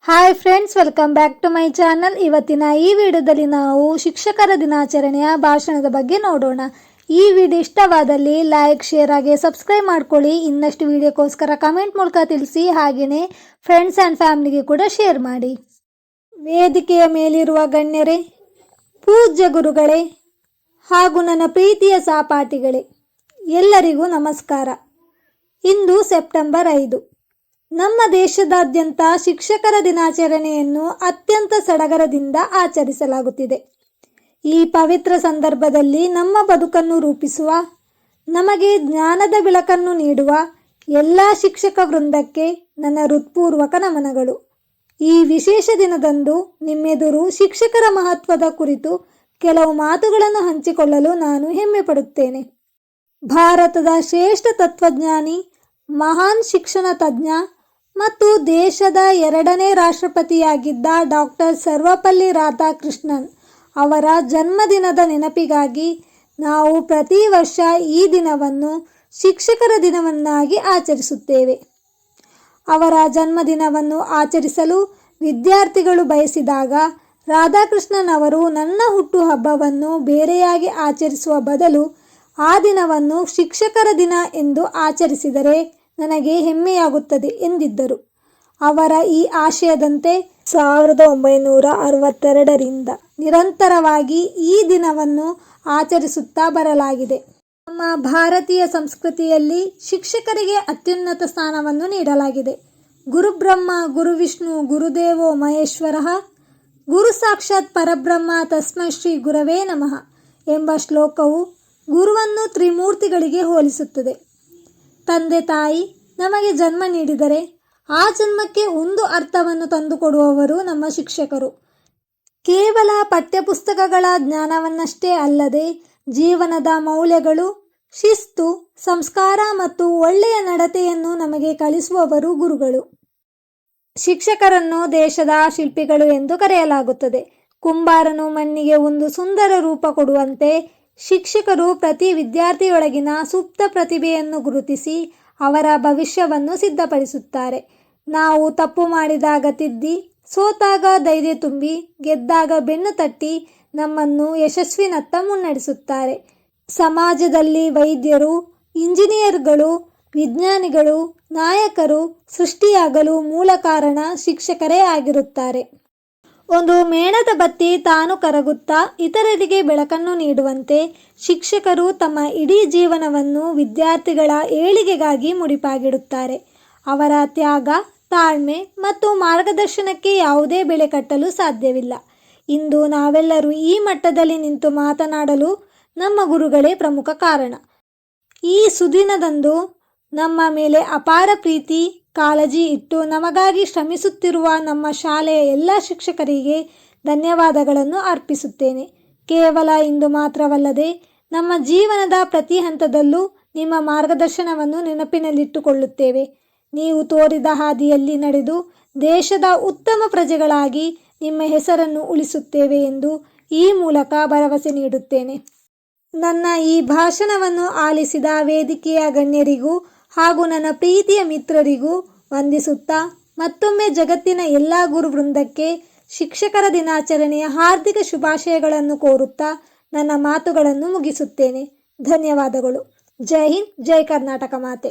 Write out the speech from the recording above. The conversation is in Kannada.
Hi friends, welcome back to my channel. ಇವತ್ತಿನ ಈ ವಿಡಿಯೋದಲ್ಲಿ ನಾವು ಶಿಕ್ಷಕರ ದಿನಾಚರಣೆಯ ಭಾಷಣದ ಬಗ್ಗೆ ನೋಡೋಣ. ಈ ವಿಡಿಯೋ ಇಷ್ಟವಾದಲ್ಲಿ ಲೈಕ್, ಶೇರ್ ಹಾಗೆ ಸಬ್ಸ್ಕ್ರೈಬ್ ಮಾಡ್ಕೊಳ್ಳಿ. ಇನ್ನಷ್ಟು ವಿಡಿಯೋಕ್ಕೋಸ್ಕರ ಕಮೆಂಟ್ ಮೂಲಕ ತಿಳಿಸಿ. ಹಾಗೆಯೇ ಫ್ರೆಂಡ್ಸ್ ಆ್ಯಂಡ್ ಫ್ಯಾಮಿಲಿಗೆ ಕೂಡ ಶೇರ್ ಮಾಡಿ. ವೇದಿಕೆಯ ಮೇಲಿರುವ ಗಣ್ಯರೇ, ಪೂಜ್ಯ ಗುರುಗಳೇ ಹಾಗೂ ನನ್ನ ಪ್ರೀತಿಯ ಸಹಪಾಠಿಗಳೇ, ಎಲ್ಲರಿಗೂ ನಮಸ್ಕಾರ. ಇಂದು ಸೆಪ್ಟೆಂಬರ್ 5. ನಮ್ಮ ದೇಶದಾದ್ಯಂತ ಶಿಕ್ಷಕರ ದಿನಾಚರಣೆಯನ್ನು ಅತ್ಯಂತ ಸಡಗರದಿಂದ ಆಚರಿಸಲಾಗುತ್ತಿದೆ. ಈ ಪವಿತ್ರ ಸಂದರ್ಭದಲ್ಲಿ ನಮ್ಮ ಬದುಕನ್ನು ರೂಪಿಸುವ, ನಮಗೆ ಜ್ಞಾನದ ಬೆಳಕನ್ನು ನೀಡುವ ಎಲ್ಲ ಶಿಕ್ಷಕ ವೃಂದಕ್ಕೆ ನನ್ನ ಹೃತ್ಪೂರ್ವಕ ನಮನಗಳು. ಈ ವಿಶೇಷ ದಿನದಂದು ನಿಮ್ಮೆದುರು ಶಿಕ್ಷಕರ ಮಹತ್ವದ ಕುರಿತು ಕೆಲವು ಮಾತುಗಳನ್ನು ಹಂಚಿಕೊಳ್ಳಲು ನಾನು ಹೆಮ್ಮೆ ಪಡುತ್ತೇನೆ. ಭಾರತದ ಶ್ರೇಷ್ಠ ತತ್ವಜ್ಞಾನಿ, ಮಹಾನ್ ಶಿಕ್ಷಣ ತಜ್ಞ ಮತ್ತು ದೇಶದ 2ನೇ ರಾಷ್ಟ್ರಪತಿಯಾಗಿದ್ದ ಡಾಕ್ಟರ್ ಸರ್ವಪಲ್ಲಿ ರಾಧಾಕೃಷ್ಣನ್ ಅವರ ಜನ್ಮದಿನದ ನೆನಪಿಗಾಗಿ ನಾವು ಪ್ರತಿ ವರ್ಷ ಈ ದಿನವನ್ನು ಶಿಕ್ಷಕರ ದಿನವನ್ನಾಗಿ ಆಚರಿಸುತ್ತೇವೆ. ಅವರ ಜನ್ಮದಿನವನ್ನು ಆಚರಿಸಲು ವಿದ್ಯಾರ್ಥಿಗಳು ಬಯಸಿದಾಗ ರಾಧಾಕೃಷ್ಣನ್ ಅವರು ನನ್ನ ಹುಟ್ಟುಹಬ್ಬವನ್ನು ಬೇರೆಯಾಗಿ ಆಚರಿಸುವ ಬದಲು ಆ ದಿನವನ್ನು ಶಿಕ್ಷಕರ ದಿನ ಎಂದು ಆಚರಿಸಿದರೆ ನನಗೆ ಹೆಮ್ಮೆಯಾಗುತ್ತದೆ ಎಂದಿದ್ದರು. ಅವರ ಈ ಆಶಯದಂತೆ 1962ರಿಂದ ನಿರಂತರವಾಗಿ ಈ ದಿನವನ್ನು ಆಚರಿಸುತ್ತಾ ಬರಲಾಗಿದೆ. ನಮ್ಮ ಭಾರತೀಯ ಸಂಸ್ಕೃತಿಯಲ್ಲಿ ಶಿಕ್ಷಕರಿಗೆ ಅತ್ಯುನ್ನತ ಸ್ಥಾನವನ್ನು ನೀಡಲಾಗಿದೆ. ಗುರುಬ್ರಹ್ಮ ಗುರುವಿಷ್ಣು ಗುರುದೇವೋ ಮಹೇಶ್ವರಃ, ಗುರು ಸಾಕ್ಷಾತ್ ಪರಬ್ರಹ್ಮ ತಸ್ಮೈ ಶ್ರೀ ಗುರವೇ ನಮಃ ಎಂಬ ಶ್ಲೋಕವು ಗುರುವನ್ನು ತ್ರಿಮೂರ್ತಿಗಳಿಗೆ ಹೋಲಿಸುತ್ತದೆ. ತಂದೆ ತಾಯಿ ನಮಗೆ ಜನ್ಮ ನೀಡಿದರೆ ಆ ಜನ್ಮಕ್ಕೆ ಒಂದು ಅರ್ಥವನ್ನು ತಂದುಕೊಡುವವರು ನಮ್ಮ ಶಿಕ್ಷಕರು. ಕೇವಲ ಪಠ್ಯಪುಸ್ತಕಗಳ ಜ್ಞಾನವನ್ನಷ್ಟೇ ಅಲ್ಲದೆ ಜೀವನದ ಮೌಲ್ಯಗಳು, ಶಿಸ್ತು, ಸಂಸ್ಕಾರ ಮತ್ತು ಒಳ್ಳೆಯ ನಡತೆಯನ್ನು ನಮಗೆ ಕಲಿಸುವವರು ಗುರುಗಳು. ಶಿಕ್ಷಕರನ್ನು ದೇಶದ ಶಿಲ್ಪಿಗಳು ಎಂದು ಕರೆಯಲಾಗುತ್ತದೆ. ಕುಂಬಾರನು ಮಣ್ಣಿಗೆ ಒಂದು ಸುಂದರ ರೂಪ ಕೊಡುವಂತೆ ಶಿಕ್ಷಕರು ಪ್ರತಿ ವಿದ್ಯಾರ್ಥಿಯೊಳಗಿನ ಸುಪ್ತ ಪ್ರತಿಭೆಯನ್ನು ಗುರುತಿಸಿ ಅವರ ಭವಿಷ್ಯವನ್ನು ಸಿದ್ಧಪಡಿಸುತ್ತಾರೆ. ನಾವು ತಪ್ಪು ಮಾಡಿದಾಗ ತಿದ್ದಿ, ಸೋತಾಗ ಧೈರ್ಯ ತುಂಬಿ, ಗೆದ್ದಾಗ ಬೆನ್ನು ತಟ್ಟಿ ನಮ್ಮನ್ನು ಯಶಸ್ವಿನತ್ತ ಮುನ್ನಡೆಸುತ್ತಾರೆ. ಸಮಾಜದಲ್ಲಿ ವೈದ್ಯರು, ಇಂಜಿನಿಯರ್ಗಳು, ವಿಜ್ಞಾನಿಗಳು, ನಾಯಕರು ಸೃಷ್ಟಿಯಾಗಲು ಮೂಲ ಕಾರಣ ಶಿಕ್ಷಕರೇ ಆಗಿರುತ್ತಾರೆ. ಒಂದು ಮೇಣದ ಬತ್ತಿ ತಾನು ಕರಗುತ್ತಾ ಇತರರಿಗೆ ಬೆಳಕನ್ನು ನೀಡುವಂತೆ ಶಿಕ್ಷಕರು ತಮ್ಮ ಇಡೀ ಜೀವನವನ್ನು ವಿದ್ಯಾರ್ಥಿಗಳ ಏಳಿಗೆಗಾಗಿ ಮುಡಿಪಾಗಿಡುತ್ತಾರೆ. ಅವರ ತ್ಯಾಗ, ತಾಳ್ಮೆ ಮತ್ತು ಮಾರ್ಗದರ್ಶನಕ್ಕೆ ಯಾವುದೇ ಬೆಲೆ ಕಟ್ಟಲು ಸಾಧ್ಯವಿಲ್ಲ. ಇಂದು ನಾವೆಲ್ಲರೂ ಈ ಮಟ್ಟದಲ್ಲಿ ನಿಂತು ಮಾತನಾಡಲು ನಮ್ಮ ಗುರುಗಳೇ ಪ್ರಮುಖ ಕಾರಣ. ಈ ಸುದಿನದಂದು ನಮ್ಮ ಮೇಲೆ ಅಪಾರ ಪ್ರೀತಿ, ಕಾಳಜಿ ಇಟ್ಟು ನಮಗಾಗಿ ಶ್ರಮಿಸುತ್ತಿರುವ ನಮ್ಮ ಶಾಲೆಯ ಎಲ್ಲ ಶಿಕ್ಷಕರಿಗೆ ಧನ್ಯವಾದಗಳನ್ನು ಅರ್ಪಿಸುತ್ತೇನೆ. ಕೇವಲ ಇಂದು ಮಾತ್ರವಲ್ಲದೆ ನಮ್ಮ ಜೀವನದ ಪ್ರತಿ ಹಂತದಲ್ಲೂ ನಿಮ್ಮ ಮಾರ್ಗದರ್ಶನವನ್ನು ನೆನಪಿನಲ್ಲಿಟ್ಟುಕೊಳ್ಳುತ್ತೇವೆ. ನೀವು ತೋರಿದ ಹಾದಿಯಲ್ಲಿ ನಡೆದು ದೇಶದ ಉತ್ತಮ ಪ್ರಜೆಗಳಾಗಿ ನಿಮ್ಮ ಹೆಸರನ್ನು ಉಳಿಸುತ್ತೇವೆ ಎಂದು ಈ ಮೂಲಕ ಭರವಸೆ ನೀಡುತ್ತೇನೆ. ನನ್ನ ಈ ಭಾಷಣವನ್ನು ಆಲಿಸಿದ ವೇದಿಕೆಯ ಗಣ್ಯರಿಗೂ ಹಾಗೂ ನನ್ನ ಪ್ರೀತಿಯ ಮಿತ್ರರಿಗೂ ವಂದಿಸುತ್ತಾ ಮತ್ತೊಮ್ಮೆ ಜಗತ್ತಿನ ಎಲ್ಲ ಗುರು ವೃಂದಕ್ಕೆ ಶಿಕ್ಷಕರ ದಿನಾಚರಣೆಯ ಹಾರ್ದಿಕ ಶುಭಾಶಯಗಳನ್ನು ಕೋರುತ್ತಾ ನನ್ನ ಮಾತುಗಳನ್ನು ಮುಗಿಸುತ್ತೇನೆ. ಧನ್ಯವಾದಗಳು. ಜೈ ಹಿಂದ್, ಜೈ ಕರ್ನಾಟಕ ಮಾತೆ.